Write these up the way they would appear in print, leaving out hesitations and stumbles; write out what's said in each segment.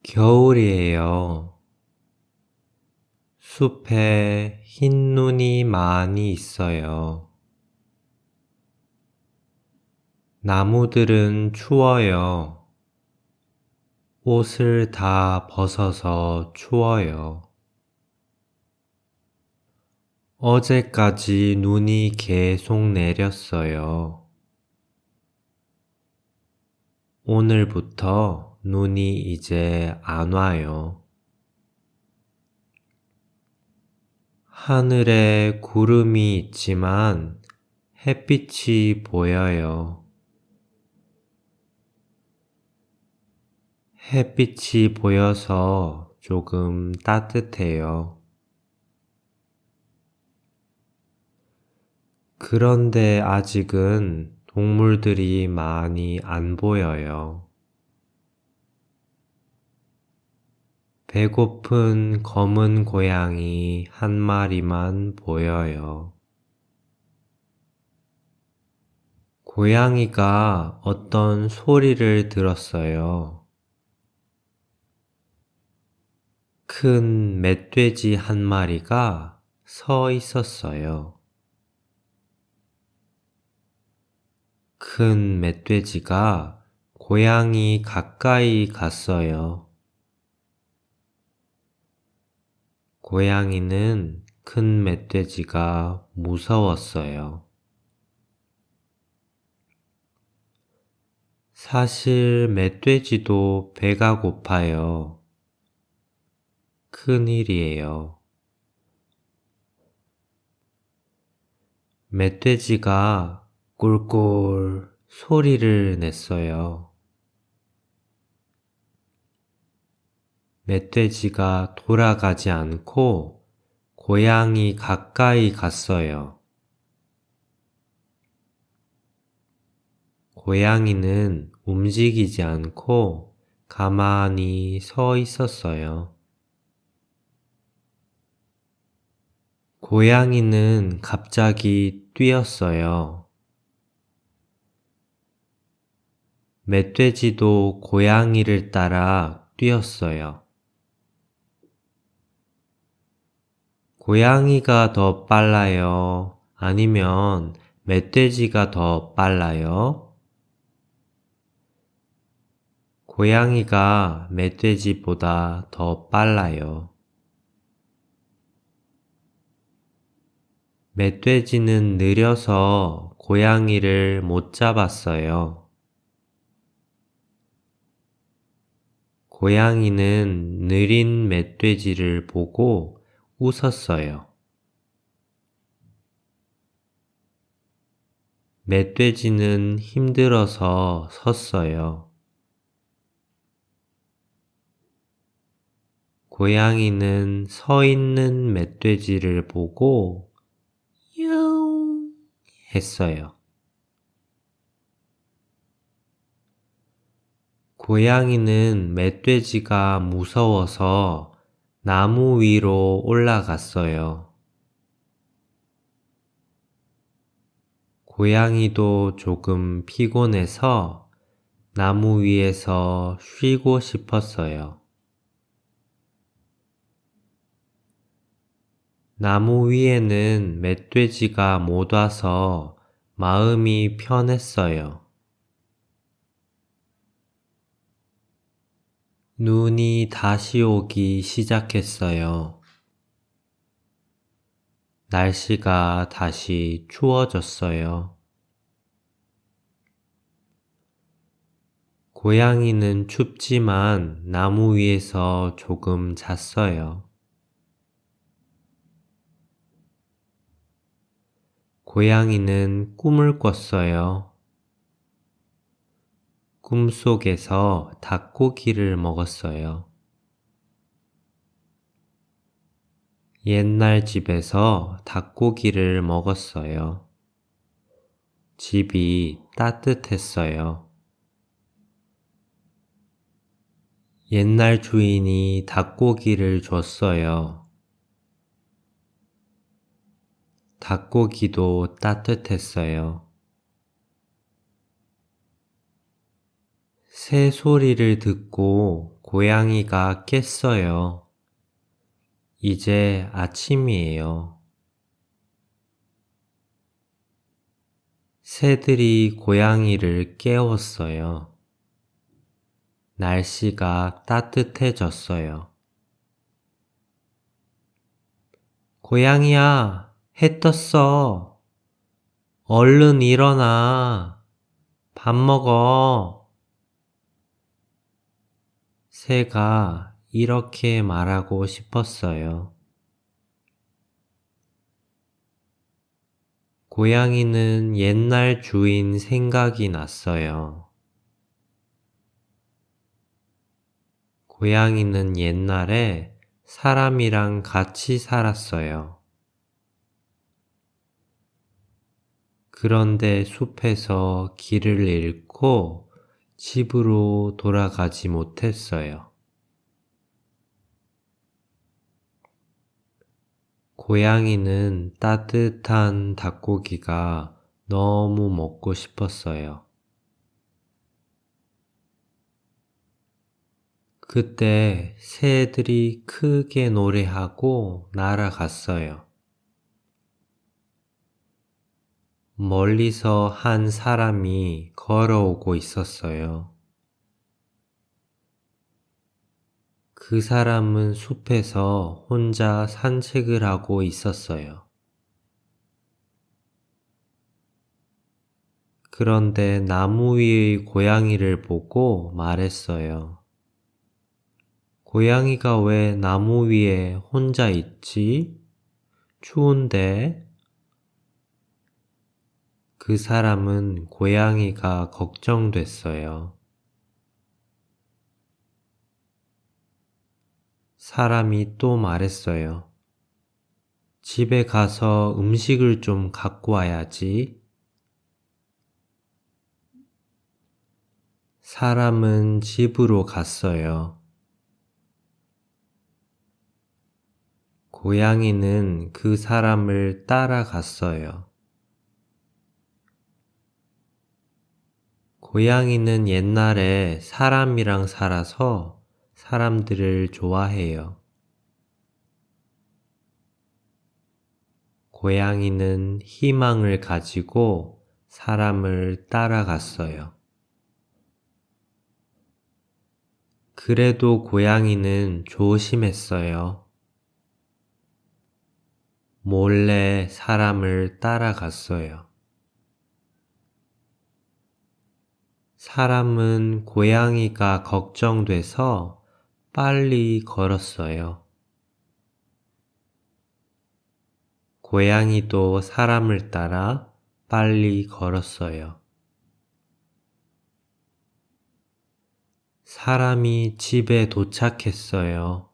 겨울이에요. 숲에 흰 눈이 많이 있어요. 나무들은 추워요. 옷을 다 벗어서 추워요. 어제까지 눈이 계속 내렸어요. 오늘부터 눈이 이제 안 와요. 하늘에 구름이 있지만 햇빛이 보여요. 햇빛이 보여서 조금 따뜻해요. 그런데 아직은 동물들이 많이 안 보여요. 배고픈 검은 고양이 한 마리만 보여요. 고양이가 어떤 소리를 들었어요. 큰 멧돼지 한 마리가 서 있었어요. 큰 멧돼지가 고양이 가까이 갔어요. 고양이는 큰 멧돼지가 무서웠어요. 사실 멧돼지도 배가 고파요. 큰일이에요. 멧돼지가 꿀꿀 소리를 냈어요. 멧돼지가 돌아가지 않고 고양이 가까이 갔어요. 고양이는 움직이지 않고 가만히 서 있었어요. 고양이는 갑자기 뛰었어요. 멧돼지도 고양이를 따라 뛰었어요. 고양이가 더 빨라요? 아니면 멧돼지가 더 빨라요? 고양이가 멧돼지보다 더 빨라요. 멧돼지는 느려서 고양이를 못 잡았어요. 고양이는 느린 멧돼지를 보고 웃었어요. 멧돼지는 힘들어서 섰어요. 고양이는 서 있는 멧돼지를 보고 야옹 했어요. 고양이는 멧돼지가 무서워서 나무 위로 올라갔어요. 고양이도 조금 피곤해서 나무 위에서 쉬고 싶었어요. 나무 위에는 멧돼지가 못 와서 마음이 편했어요. 눈이 다시 오기 시작했어요. 날씨가 다시 추워졌어요. 고양이는 춥지만 나무 위에서 조금 잤어요. 고양이는 꿈을 꿨어요. 꿈속에서 닭고기를 먹었어요. 옛날 집에서 닭고기를 먹었어요. 집이 따뜻했어요. 옛날 주인이 닭고기를 줬어요. 닭고기도 따뜻했어요. 새 소리를 듣고 고양이가 깼어요. 이제 아침이에요. 새들이 고양이를 깨웠어요. 날씨가 따뜻해졌어요. 고양이야, 해 떴어. 얼른 일어나. 밥 먹어. 새가 이렇게 말하고 싶었어요. 고양이는 옛날 주인 생각이 났어요. 고양이는 옛날에 사람이랑 같이 살았어요. 그런데 숲에서 길을 잃고 집으로 돌아가지 못했어요. 고양이는 따뜻한 닭고기가 너무 먹고 싶었어요. 그때 새들이 크게 노래하고 날아갔어요. 멀리서 한 사람이 걸어오고 있었어요. 그 사람은 숲에서 혼자 산책을 하고 있었어요. 그런데 나무 위의 고양이를 보고 말했어요. 고양이가 왜 나무 위에 혼자 있지? 추운데? 그 사람은 고양이가 걱정됐어요. 사람이 또 말했어요. 집에 가서 음식을 좀 갖고 와야지. 사람은 집으로 갔어요. 고양이는 그 사람을 따라갔어요. 고양이는 옛날에 사람이랑 살아서 사람들을 좋아해요. 고양이는 희망을 가지고 사람을 따라갔어요. 그래도 고양이는 조심했어요. 몰래 사람을 따라갔어요. 사람은 고양이가 걱정돼서 빨리 걸었어요. 고양이도 사람을 따라 빨리 걸었어요. 사람이 집에 도착했어요.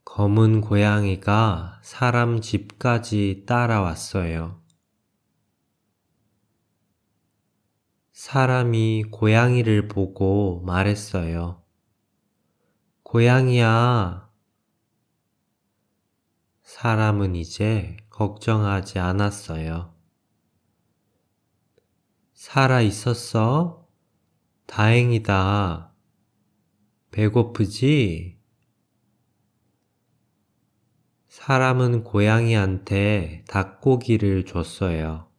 검은 고양이가 사람 집까지 따라왔어요. 사람이 고양이를 보고 말했어요. 고양이야. 사람은 이제 걱정하지 않았어요. 살아 있었어? 다행이다. 배고프지? 사람은 고양이한테 닭고기를 줬어요.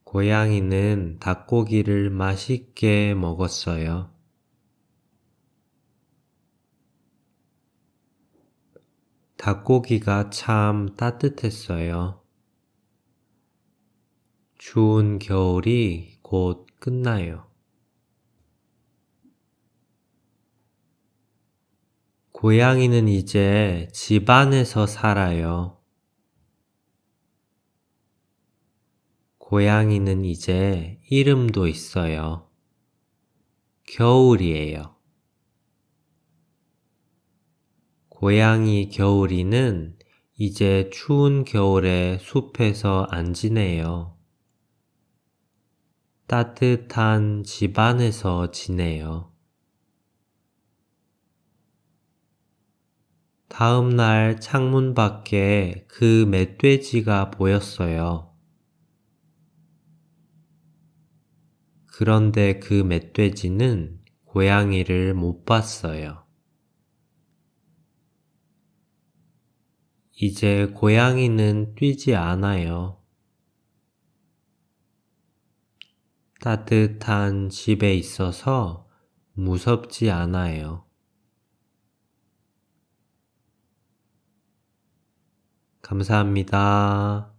고양이는 닭고기를 맛있게 먹었어요. 닭고기가 참 따뜻했어요. 추운 겨울이 곧 끝나요. 고양이는 이제 집 안에서 살아요. 고양이는 이제 이름도 있어요. 겨울이에요. 고양이 겨울이는 이제 추운 겨울에 숲에서 안 지내요. 따뜻한 집 안에서 지내요. 다음 날 창문 밖에 그 멧돼지가 보였어요. 그런데 그 멧돼지는 고양이를 못 봤어요. 이제 고양이는 뛰지 않아요. 따뜻한 집에 있어서 무섭지 않아요. 감사합니다.